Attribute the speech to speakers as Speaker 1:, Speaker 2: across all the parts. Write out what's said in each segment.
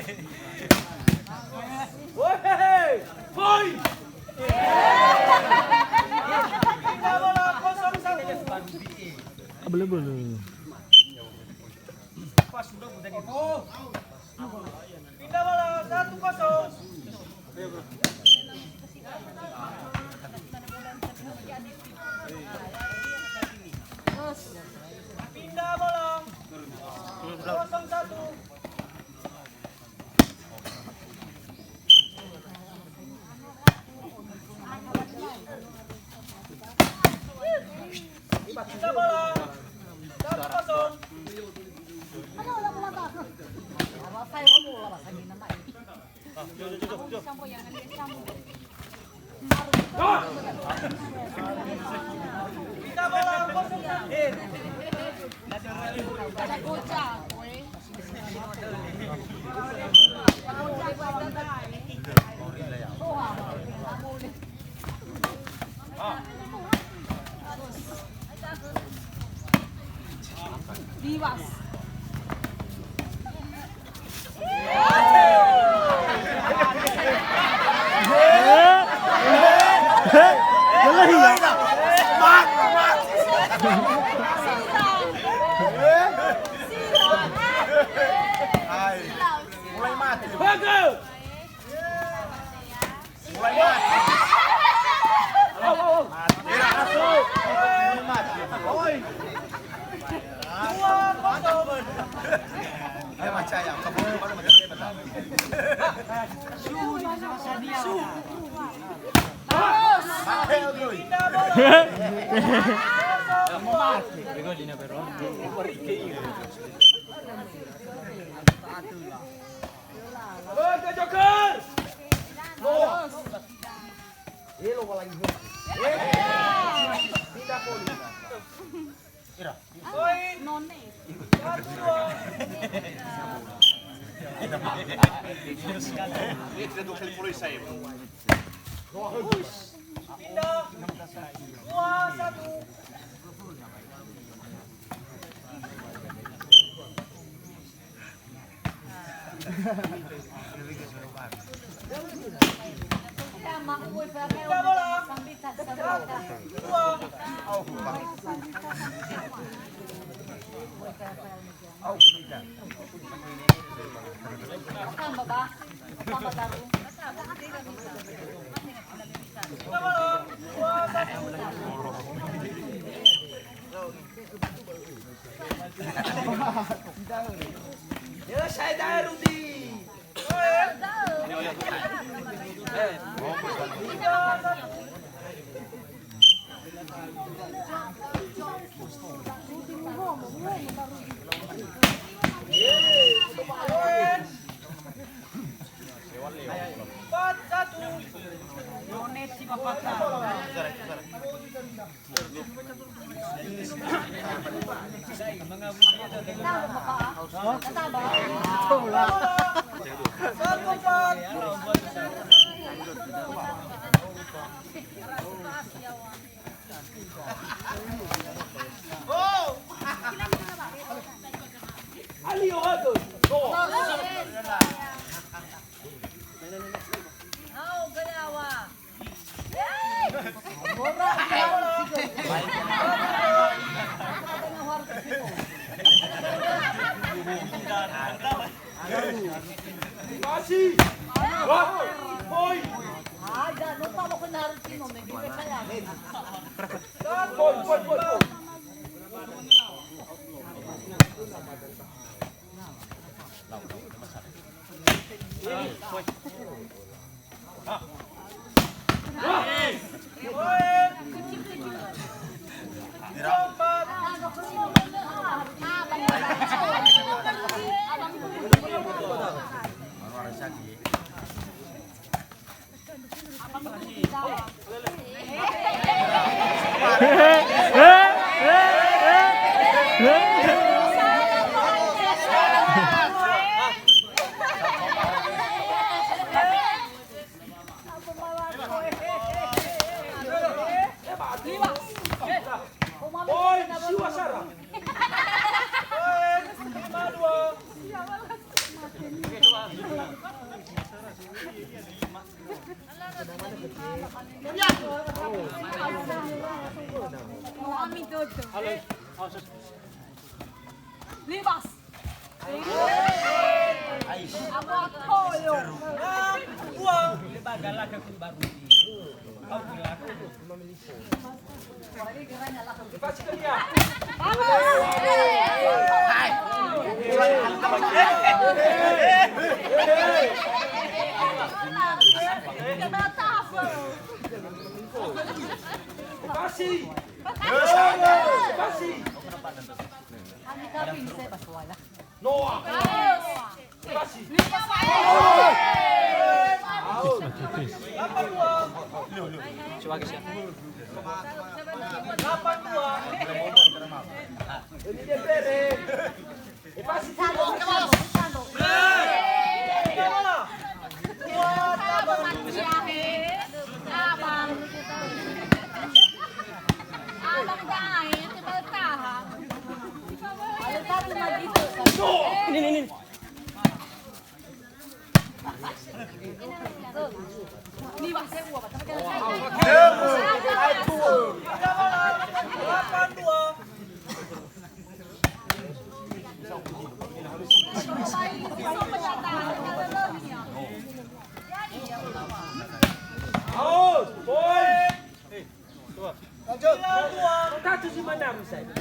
Speaker 1: Boy!
Speaker 2: Boleh.
Speaker 1: Pindah bola 1-0. Pindah bola 0-1. Pindah bola 1-0. Pindah bola 0-1.
Speaker 3: Divas.
Speaker 1: Mulai mati. Ayo macam ya, kamu mana macam ni betul. Joker. Hello lagi. Tidak boleh. Poin.
Speaker 3: None.
Speaker 1: Pindah 2-1. Pindah bola 2-1. Ya saya dah Rudi. Masih. Boy.
Speaker 3: Lupa mo kung naroon sino, may bibig ka yan.
Speaker 1: Boy. Siwa Sarah.
Speaker 3: Kami todo. Libas. Ako yung.
Speaker 1: Uang. Ipasok ka niya. Ipasi. Ipasi.
Speaker 3: Ano ka pinse paswala?
Speaker 1: Noah. Ipasi. Lapan uang. Lapan uang. Hindi niya pere. Ipasi.
Speaker 3: Salo ka mo. Salo.
Speaker 1: Ikaw na. Uwan.
Speaker 3: Abang siyahe. Abang. Abang dahil. Tibaltaha. Ano tayo magdito?
Speaker 1: Ini.
Speaker 3: Libas saya buat. Tapi kalau saya.
Speaker 1: Lapan uang. Out. Boy. Lanjut. Satu si mana misalnya?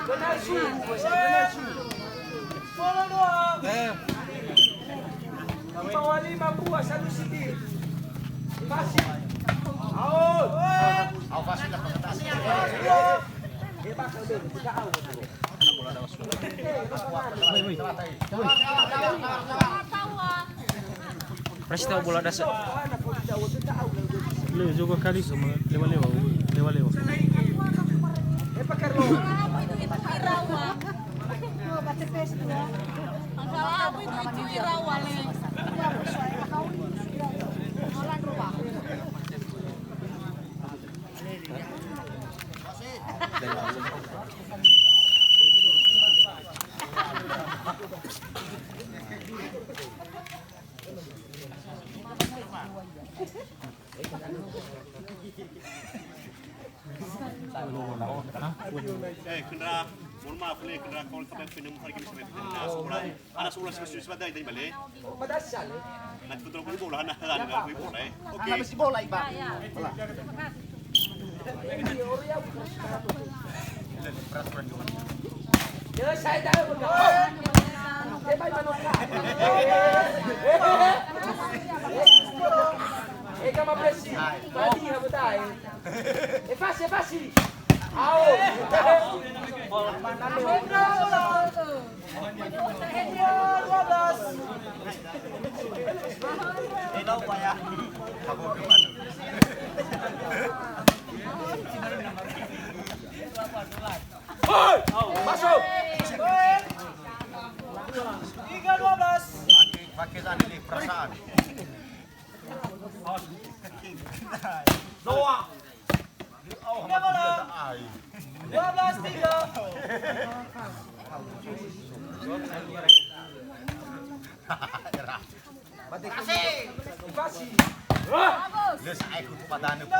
Speaker 1: Benar su. Bola doang. Bawa 5 buah satu sidir. Masih. Out.
Speaker 2: Aku kasih dapat atas.
Speaker 4: Presta bola dasar. Le juga kali semua lewat-lewat.
Speaker 1: Pakarlo.
Speaker 3: Aku itu irawan. Orang rumah.
Speaker 2: Kendaraan, mohon maaf nih kendaraan kalau sampai pinum hari ini sampai anak sekolah semester sudah dari balik.
Speaker 1: Madasal.
Speaker 2: Nanti betul betul bola anak bola. Oke.
Speaker 5: Habis bola iba.
Speaker 1: Ya saya tahu betul. Baik manusia. Kama presi. Mati hapo dai. Fasi. Ao. Masuk. 3-12.
Speaker 2: Pakai tadi nih perasaan.
Speaker 1: Noah.
Speaker 2: Enggak bola.
Speaker 1: 12-3. Fasi.
Speaker 2: Des aku kepadanya.
Speaker 1: 3-12.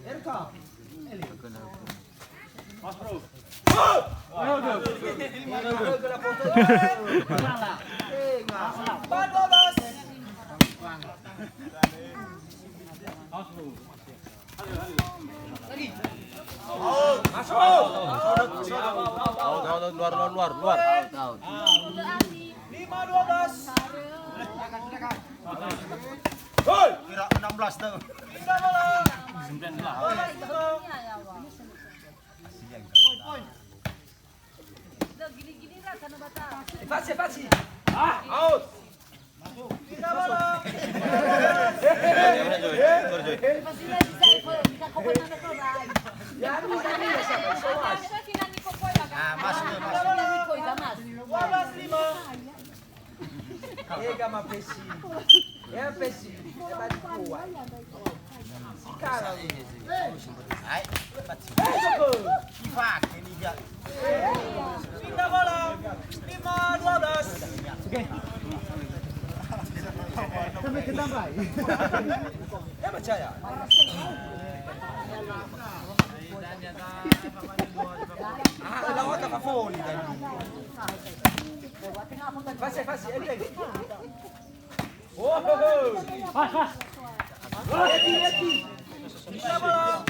Speaker 1: Erka. Mas bro.
Speaker 4: Luar.
Speaker 1: 5-12.
Speaker 2: Kira 16 tuh.
Speaker 1: Fasi. Out. Ega mapesi. É pesi. É mais boa. Cara.
Speaker 2: Ai,
Speaker 1: Socorro.
Speaker 2: Kifak ini dia.
Speaker 1: Pindah bola. percaya. Lawat ka phone tadi. Fasi, lagi. Oh. Pas. Hati. Bisa bola.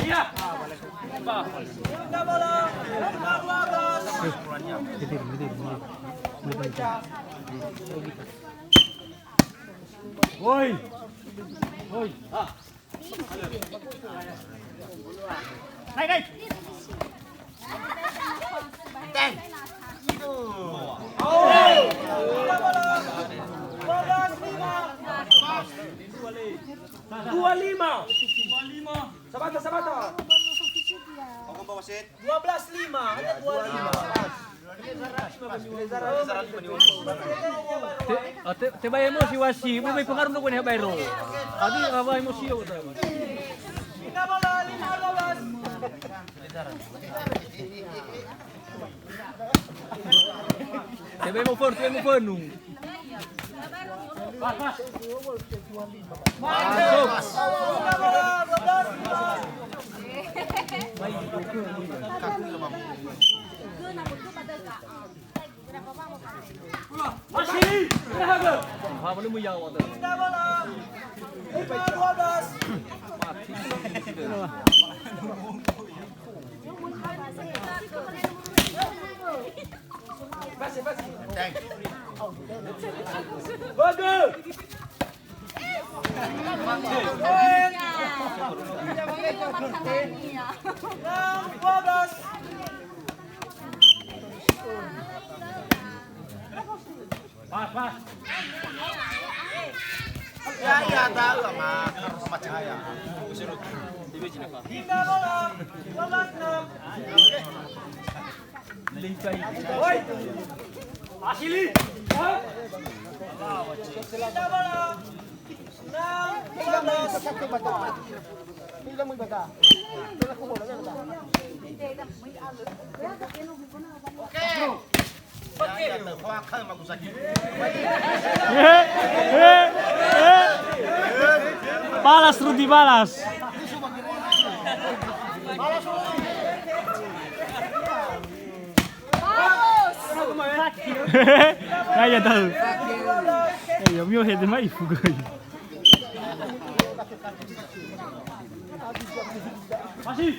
Speaker 1: Iya. Woi. Naik. Teng. Dua lima. Sabata.
Speaker 2: Hukum Pak Wasit.
Speaker 3: 12-5. Ada 25.
Speaker 4: Tiba emosi wasi, may pengaruh na ko niya bayro. Adi apa emosi yo ta.
Speaker 3: Kita bola 15.
Speaker 4: Tiba mo phone nung.
Speaker 3: Masih.
Speaker 4: Ha boleh mo yaw ta.
Speaker 3: Kita bola 12. Pasi. Bagus. Pas.
Speaker 1: Ya tahu sama cahaya.
Speaker 3: Kita bola 12-6.
Speaker 4: Lingkai.
Speaker 3: Woi. Asili. Kita bola 6-12.
Speaker 1: Ya, kau aku sakit.
Speaker 4: Balas Rudi balas. Kaya tahu. Ya mio hede mai fugoi. Masih.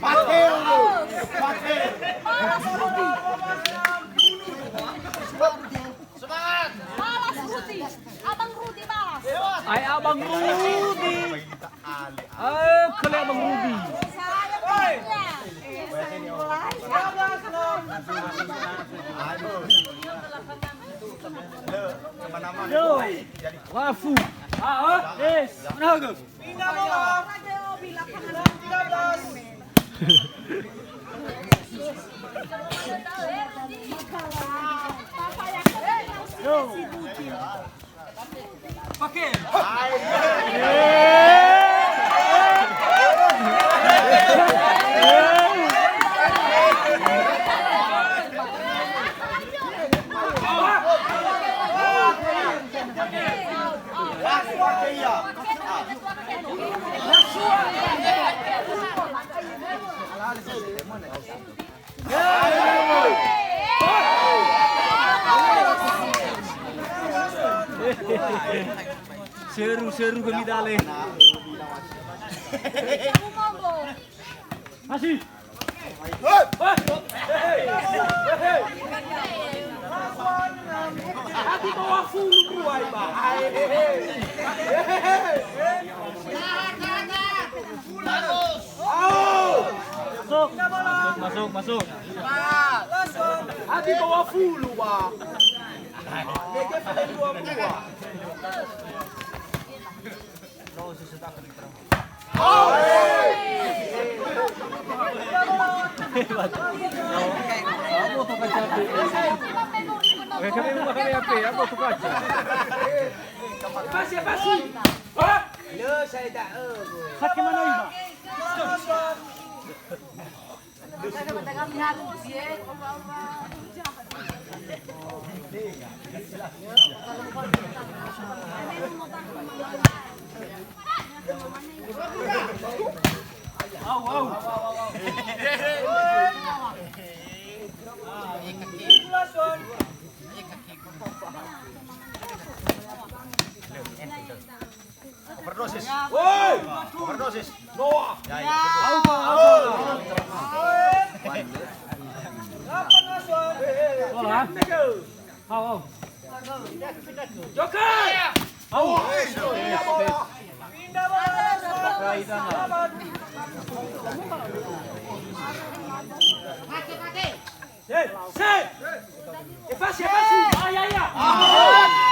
Speaker 1: Pakai. Semangat.
Speaker 5: Balas Rudi. Abang Rudi balas.
Speaker 4: Ay Abang Rudi. Kali Abang Rudi.
Speaker 5: Saya punya.
Speaker 4: Yo. Wafu. Mana ke?
Speaker 3: Kita bola 13.
Speaker 4: Pakai. Seru kami dale. Masih.
Speaker 3: Hati bawah full buai ba.
Speaker 4: Masuk.
Speaker 3: Hati bawah full ba. Lege pada 2 buah.
Speaker 4: Kami makan apa? Apa tu kaca?
Speaker 3: Pasi.
Speaker 1: Lo saya tak.
Speaker 4: Sakit mana iba?
Speaker 2: Overdosis. Overdosis.
Speaker 1: É fácil, é fácil. Ai, ai, ai.